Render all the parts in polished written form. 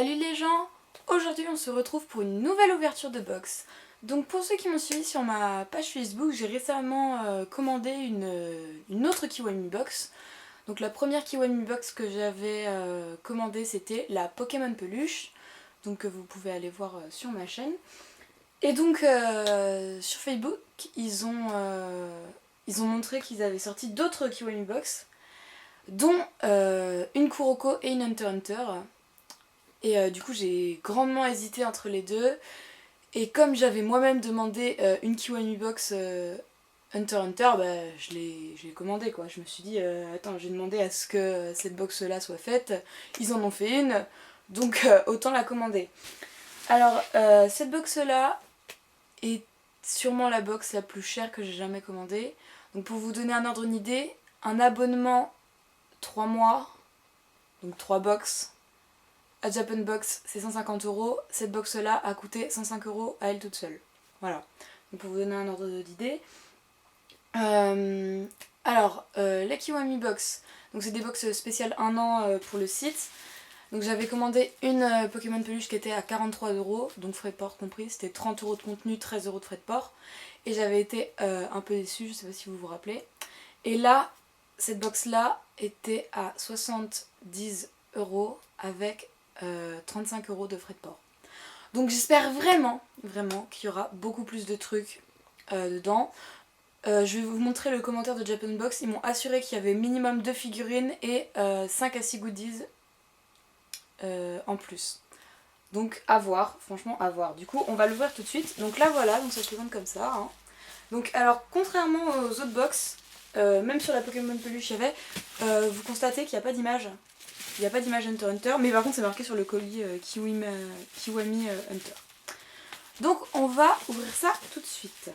Salut les gens! Aujourd'hui on se retrouve pour une nouvelle ouverture de box. Donc pour ceux qui m'ont suivi sur ma page Facebook, j'ai récemment commandé une autre Kiwami box. Donc la première Kiwami box que j'avais commandée c'était la Pokémon peluche. Donc vous pouvez aller voir sur ma chaîne. Et donc sur Facebook ils ont montré qu'ils avaient sorti d'autres Kiwami box, dont une Kuroko et une Hunter x Hunter. Et du coup j'ai grandement hésité entre les deux. Et comme j'avais moi-même demandé une Kiwami box Hunter x Hunter, bah, je l'ai commandé quoi. Je me suis dit attends, j'ai demandé à ce que cette box là soit faite. Ils en ont fait une, donc autant la commander. Alors cette box là est sûrement la box la plus chère que j'ai jamais commandée. Donc pour vous donner un ordre d'idée, un abonnement 3 mois, donc 3 box à Japan Box c'est 150 €, cette box là a coûté 105 € à elle toute seule. Voilà, donc pour vous donner un ordre d'idée. Alors, la Kiwami Box, donc c'est des box spéciales 1 an pour le site. Donc j'avais commandé une Pokémon peluche qui était à 43 €, donc frais de port compris, c'était 30 € de contenu, 13 € de frais de port. Et j'avais été un peu déçue, je sais pas si vous vous rappelez. Et là, cette box là était à 70 € avec 35 € de frais de port. Donc j'espère vraiment qu'il y aura beaucoup plus de trucs dedans. Je vais vous montrer le commentaire de Japan Box. Ils m'ont assuré qu'il y avait minimum 2 figurines et 5 à 6 goodies en plus. Donc à voir, franchement à voir. Du coup on va l'ouvrir tout de suite. Donc là voilà, donc ça se présente comme ça. Hein. Donc alors contrairement aux autres box, même sur la Pokémon peluche il y avait, vous constatez qu'il n'y a pas d'image. Il n'y a pas d'image Hunter x Hunter, mais par contre c'est marqué sur le colis Kiwami Hunter. Donc on va ouvrir ça tout de suite.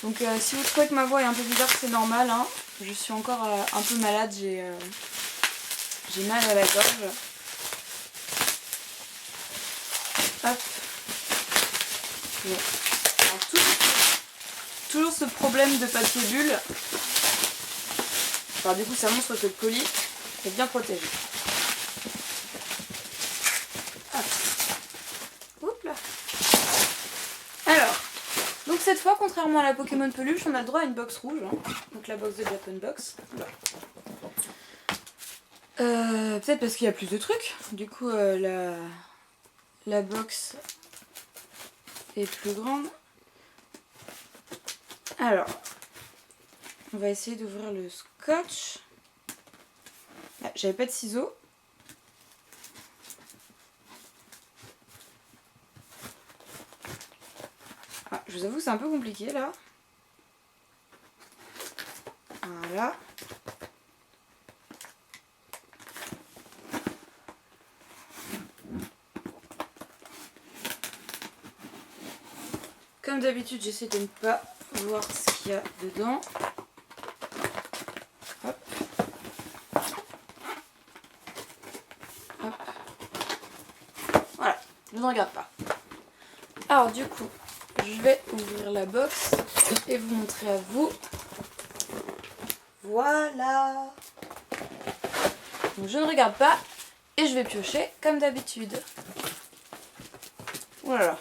Donc si vous trouvez que ma voix est un peu bizarre, c'est normal. Hein. Je suis encore un peu malade, j'ai mal à la gorge. Hop. Bon. Alors, toujours ce problème de papier bulle. Alors du coup ça montre que le colis est bien protégé. Hop. Oups là. Alors, donc cette fois contrairement à la Pokémon peluche, on a le droit à une box rouge. Hein. Donc la box de Japan Box. Peut-être parce qu'il y a plus de trucs. Du coup la box est plus grande. Alors, on va essayer d'ouvrir le scotch. Ah, j'avais pas de ciseaux. Ah, je vous avoue c'est un peu compliqué là. Voilà. Comme d'habitude j'essaie de ne pas voir ce qu'il y a dedans. Hop. Hop. Voilà, je ne regarde pas. Alors du coup, je vais ouvrir la box et vous montrer à vous. Voilà. Donc je ne regarde pas et je vais piocher comme d'habitude. Voilà.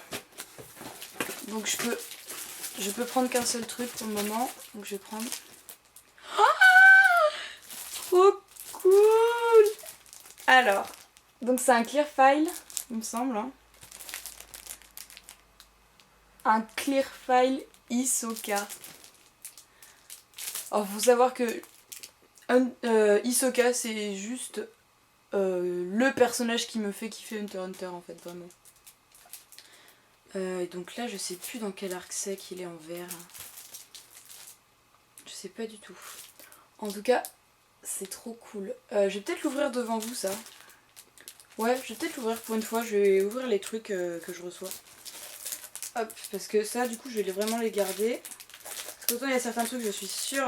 Donc je peux prendre qu'un seul truc pour le moment. Donc je vais prendre... Ah, trop cool. Alors, donc c'est un clear file, il me semble. Hein. Un clear file Hisoka. Alors faut savoir que Hisoka c'est juste le personnage qui me fait kiffer Hunter x Hunter en fait vraiment. Et donc là je sais plus dans quel arc c'est qu'il est en vert. Je sais pas du tout. En tout cas c'est trop cool. Je vais peut-être l'ouvrir devant vous ça. Ouais je vais peut-être l'ouvrir pour une fois. Je vais ouvrir les trucs que je reçois. Hop, parce que ça du coup je vais vraiment les garder. Parce qu'autant il y a certains trucs je suis sûre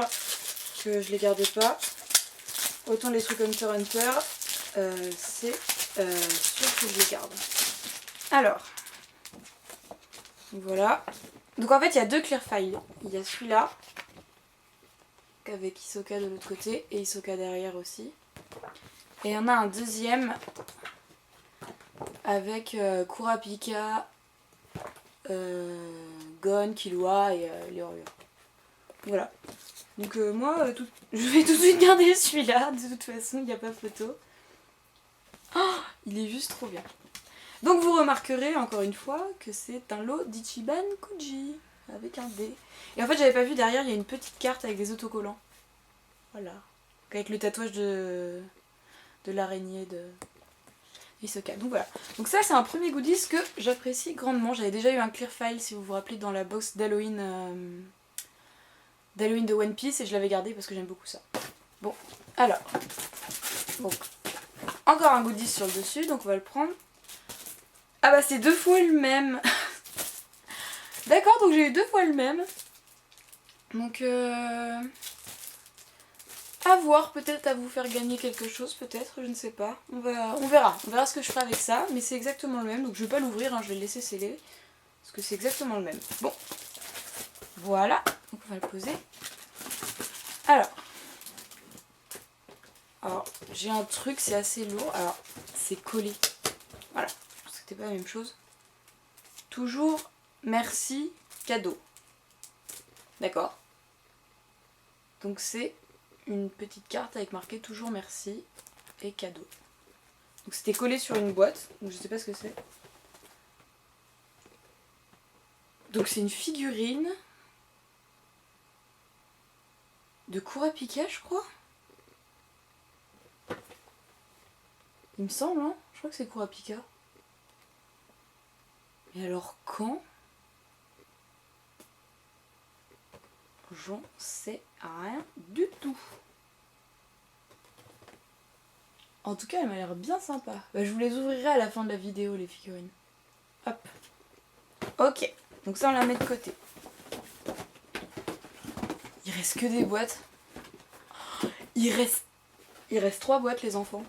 que je les gardais pas. Autant les trucs Hunter x Hunter c'est sûr que je les garde. Alors voilà. Donc en fait il y a 2 clear files. Il y a celui-là avec Hisoka de l'autre côté et Hisoka derrière aussi. Et il y en a un deuxième avec Kurapika, Gon, Killua et les Warriors. Voilà. Donc moi, je vais tout de suite garder celui-là. De toute façon, il n'y a pas photo. Oh, il est juste trop bien. Donc vous remarquerez encore une fois que c'est un lot d'Ichiban Kuji avec un D. Et en fait, j'avais pas vu derrière, il y a une petite carte avec des autocollants. Voilà. Avec le tatouage de l'araignée de Hisoka. Donc voilà. Donc ça, c'est un premier goodies que j'apprécie grandement. J'avais déjà eu un clear file, si vous vous rappelez, dans la box d'Halloween de One Piece, et je l'avais gardé parce que j'aime beaucoup ça. Bon, alors. Donc, encore un goodies sur le dessus, donc on va le prendre. Ah bah c'est 2 fois le même. D'accord, donc j'ai eu 2 fois le même. Donc à voir, peut-être à vous faire gagner quelque chose, peut-être, je ne sais pas. On verra ce que je ferai avec ça, mais c'est exactement le même, donc je vais pas l'ouvrir, hein, je vais le laisser sceller. Parce que c'est exactement le même. Bon, voilà, donc on va le poser. Alors j'ai un truc, c'est assez lourd, alors c'est collé. Voilà, c'était pas la même chose. Toujours merci cadeau. D'accord. Donc c'est une petite carte avec marqué toujours merci et cadeau. Donc c'était collé sur une boîte, donc je sais pas ce que c'est. Donc c'est une figurine de Kurapika, je crois. Il me semble, hein. Je crois que c'est Kurapika. Et alors quand? J'en sais rien du tout. En tout cas, elle m'a l'air bien sympa. Bah, je vous les ouvrirai à la fin de la vidéo, les figurines. Hop. Ok. Donc ça, on la met de côté. Il reste que des boîtes. Il reste 3 boîtes, les enfants.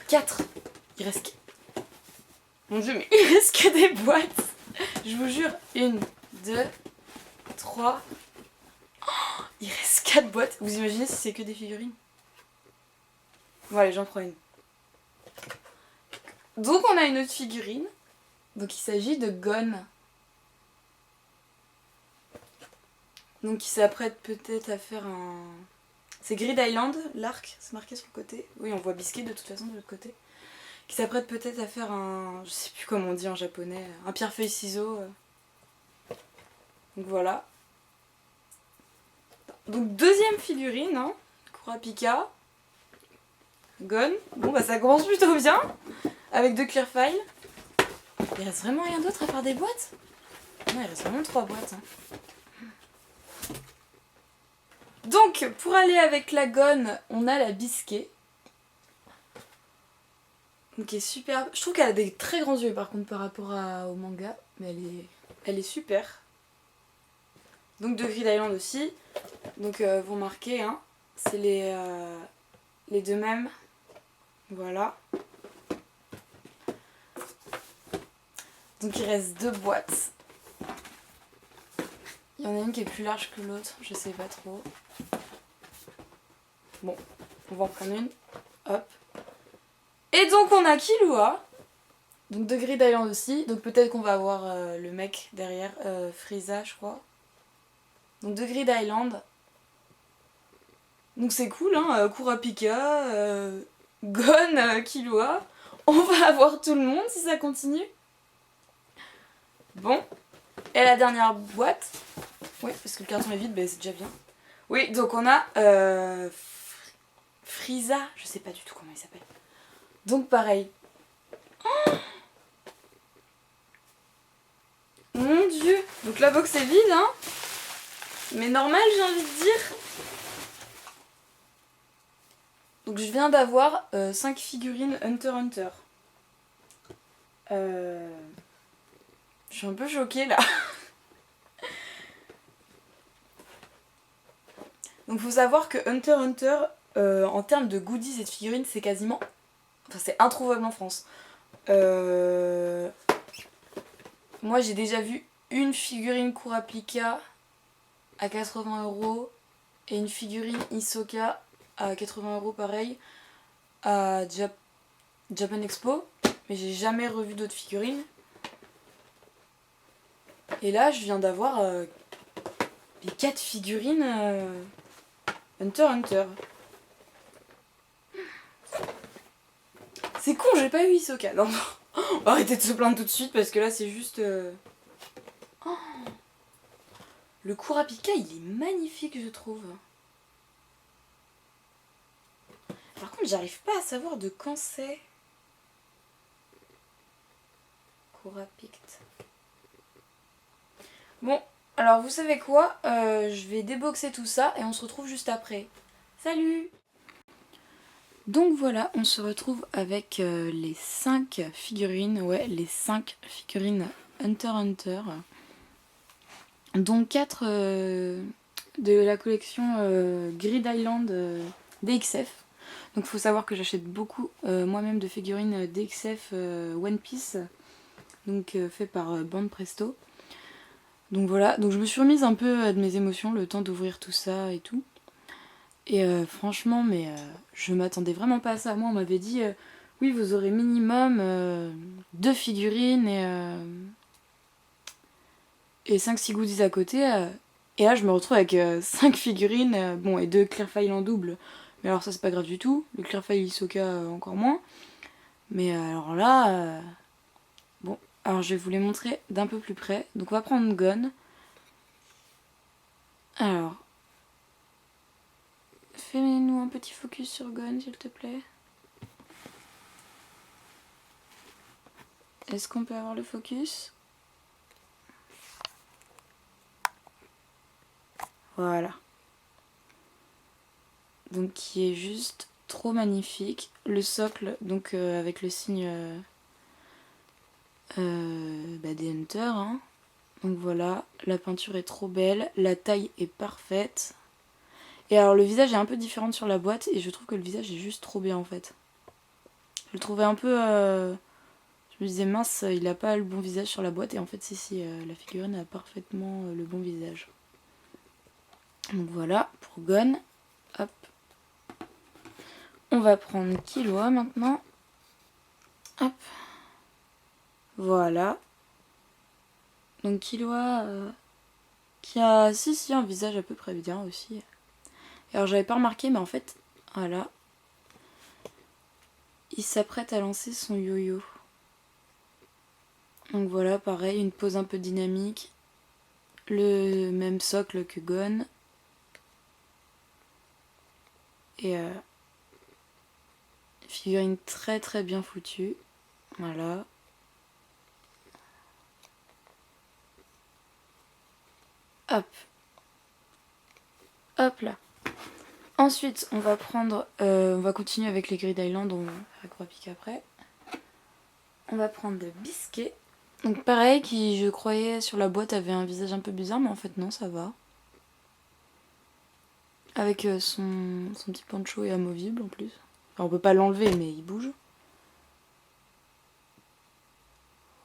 4. Il reste... Mon Dieu, mais il reste que des boîtes. Je vous jure. 1, 2, 3. Oh, il reste 4 boîtes. Vous imaginez si c'est que des figurines? Bon, allez, j'en prends une. Donc on a une autre figurine. Donc il s'agit de Gon. Donc il s'apprête peut-être à faire un... C'est Grid Island, l'arc, c'est marqué sur le côté. Oui, on voit Biscuit de toute façon de l'autre côté. Qui s'apprête peut-être à faire un... Je sais plus comment on dit en japonais. Un pierre-feuille-ciseau. Donc voilà. Donc deuxième figurine, hein. Kurapika. Gon. Bon bah ça commence plutôt bien. Avec 2 clear files. Il reste vraiment rien d'autre à part des boîtes? Non, il reste vraiment 3 boîtes. Hein. Donc, pour aller avec la Gon, on a la Bisquet. Qui est super. Je trouve qu'elle a des très grands yeux par contre par rapport au manga. Mais elle est super. Donc de Grid Island aussi. Donc vous remarquez, hein, c'est les 2 mêmes. Voilà. Donc il reste 2 boîtes. Il y en a une qui est plus large que l'autre, je sais pas trop. Bon, on va en prendre une. Hop. Et donc on a Killua. Donc de Grid Island aussi. Donc peut-être qu'on va avoir le mec derrière, Frieza je crois. Donc de Grid Island. Donc c'est cool, hein, Kurapika, Gon, Killua. On va avoir tout le monde si ça continue. Bon. Et la dernière boîte. Oui, parce que le carton est vide, bah, c'est déjà bien. Oui, donc on a Frieza, je sais pas du tout comment il s'appelle. Donc pareil. Oh mon Dieu. Donc la box est vide, hein. Mais normal, j'ai envie de dire. Donc je viens d'avoir 5 figurines Hunter x Hunter. Je suis un peu choquée là. Donc faut savoir que Hunter x Hunter, en termes de goodies et de figurines, c'est quasiment... Enfin c'est introuvable en France. Moi j'ai déjà vu une figurine Kurapika à 80 € et une figurine Hisoka à 80 € pareil. à Japan Expo, mais j'ai jamais revu d'autres figurines. Et là, je viens d'avoir les 4 figurines Hunter x Hunter. C'est con, j'ai pas eu Hisoka. Non, on va arrêter de se plaindre tout de suite parce que là, c'est juste... Oh, le Kurapika, il est magnifique, je trouve. Par contre, j'arrive pas à savoir de quand c'est. Kurapikt. Bon, alors vous savez quoi, je vais déboxer tout ça et on se retrouve juste après. Salut! Donc voilà, on se retrouve avec les 5 figurines, ouais, les 5 figurines Hunter x Hunter, dont 4 de la collection Grid Island DXF. Donc il faut savoir que j'achète beaucoup moi-même de figurines DXF One Piece, donc fait par Bande Presto. Donc voilà, donc je me suis remise un peu de mes émotions, le temps d'ouvrir tout ça et tout. Et franchement, mais je m'attendais vraiment pas à ça. Moi, on m'avait dit, oui, vous aurez minimum 2 figurines et 5-6 goodies à côté. Et là, je me retrouve avec 5 figurines, bon, et 2 Clear Files en double. Mais alors ça, c'est pas grave du tout. Le Clear File Hisoka, encore moins. Mais alors là... bon, alors je vais vous les montrer d'un peu plus près. Donc on va prendre Gon. Alors... fais-nous un petit focus sur Gon, s'il te plaît. Est-ce qu'on peut avoir le focus? Voilà. Donc qui est juste trop magnifique. Le socle, donc avec le signe des Hunters. Hein. Donc voilà, la peinture est trop belle, la taille est parfaite. Et alors le visage est un peu différent sur la boîte et je trouve que le visage est juste trop bien en fait. Je le trouvais un peu... je me disais mince, il a pas le bon visage sur la boîte et en fait si, la figurine a parfaitement le bon visage. Donc voilà, pour Gon. Hop. On va prendre Killua maintenant. Hop. Voilà. Donc Killua qui a si un visage à peu près bien aussi. Et alors j'avais pas remarqué mais en fait, voilà. Il s'apprête à lancer son yo-yo. Donc voilà, pareil, une pose un peu dynamique. Le même socle que Gon. Et figurine très très bien foutue. Voilà. Hop. Hop là. Ensuite, on va prendre... on va continuer avec les Grid Island, on va Kurapika après. On va prendre le Bisquet. Donc pareil, qui je croyais sur la boîte avait un visage un peu bizarre, mais en fait non, ça va. Avec son petit poncho est amovible en plus. Enfin, on peut pas l'enlever, mais il bouge.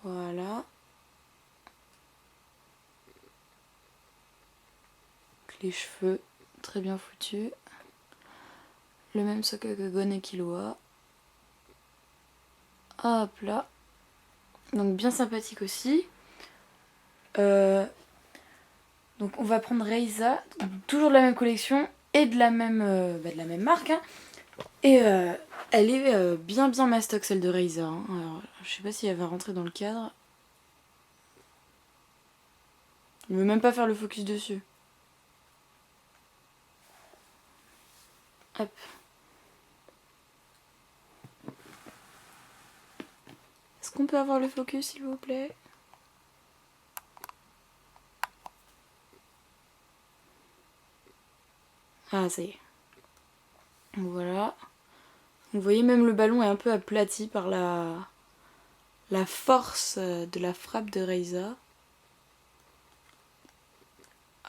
Voilà. Les cheveux très bien foutus. Le même socle que Gon et Killua. Hop là. Donc bien sympathique aussi. Donc on va prendre Reiza, toujours de la même collection et de la même marque. Hein. Et elle est bien mastoc celle de Reiza. Hein. Alors je sais pas si elle va rentrer dans le cadre. Je ne veux même pas faire le focus dessus. Hop. Est-ce qu'on peut avoir le focus s'il vous plaît? Ah ça y est. Donc voilà. Vous voyez même le ballon est un peu aplati par la force de la frappe de Reiza.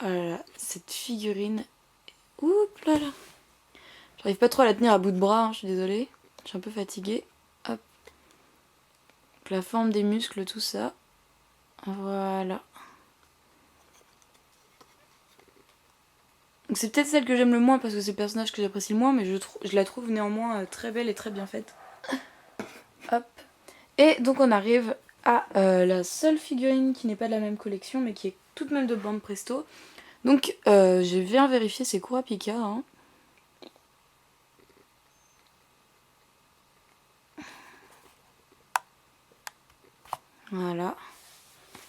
Voilà, cette figurine. Oups là là. J'arrive pas trop à la tenir à bout de bras, hein, je suis désolée. Je suis un peu fatiguée. Hop. Donc, la forme des muscles, tout ça. Voilà. Donc c'est peut-être celle que j'aime le moins parce que c'est le personnage que j'apprécie le moins, mais je la trouve néanmoins très belle et très bien faite. Hop. Et donc on arrive à la seule figurine qui n'est pas de la même collection, mais qui est tout de même de Bande Presto. Donc je viens vérifier, c'est Kurapika. Hein. Voilà. De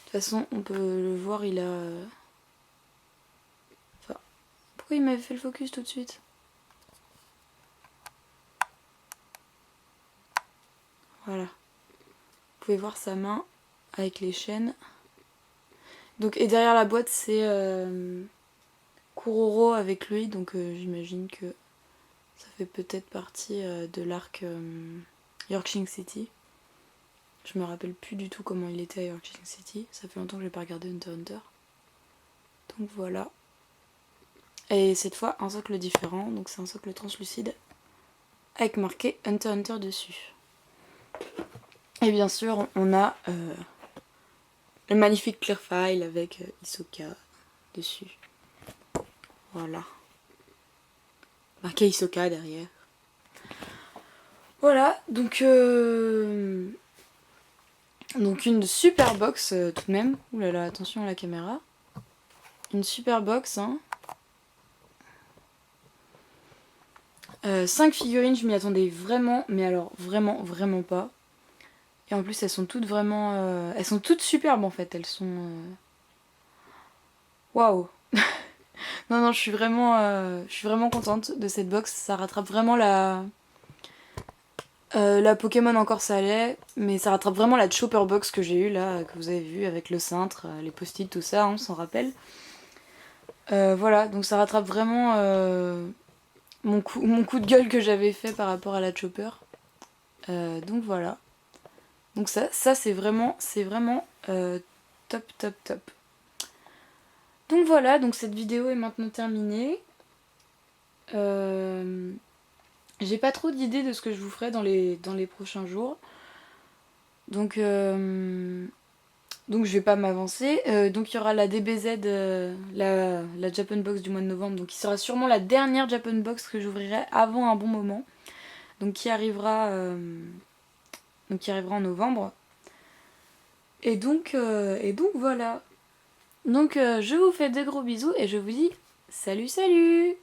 toute façon, on peut le voir, il a... Enfin, pourquoi il m'avait fait le focus tout de suite? Voilà. Vous pouvez voir sa main avec les chaînes. Donc, et derrière la boîte, c'est Kuroro avec lui. Donc j'imagine que ça fait peut-être partie de l'arc Yorkshire City. Je me rappelle plus du tout comment il était à Yorkshire City. Ça fait longtemps que j'ai pas regardé Hunter x Hunter. Donc voilà. Et cette fois, un socle différent. Donc c'est un socle translucide avec marqué Hunter x Hunter dessus. Et bien sûr, on a le magnifique Clear File avec Hisoka dessus. Voilà. Marqué Hisoka derrière. Voilà, donc une super box tout de même. Ouh là là, attention à la caméra. Une super box, hein. 5 figurines, je m'y attendais vraiment, mais alors vraiment, vraiment pas. Et en plus, elles sont toutes vraiment... elles sont toutes superbes en fait, elles sont... Waouh. Non, non, je suis vraiment contente de cette box. Ça rattrape vraiment la Pokémon encore ça allait, mais ça rattrape vraiment la Chopper Box que j'ai eue là, que vous avez vu avec le cintre, les post-it, tout ça, on s'en rappelle. Voilà, donc ça rattrape vraiment mon coup de gueule que j'avais fait par rapport à la Chopper. Donc voilà. Donc ça c'est vraiment top, top, top. Donc voilà, donc cette vidéo est maintenant terminée. J'ai pas trop d'idées de ce que je vous ferai dans les prochains jours. Donc je vais pas m'avancer. Donc il y aura la DBZ, la Japan Box du mois de novembre, donc qui sera sûrement la dernière Japan Box que j'ouvrirai avant un bon moment. Donc qui arrivera en novembre. Et donc voilà. Donc je vous fais de gros bisous et je vous dis salut salut!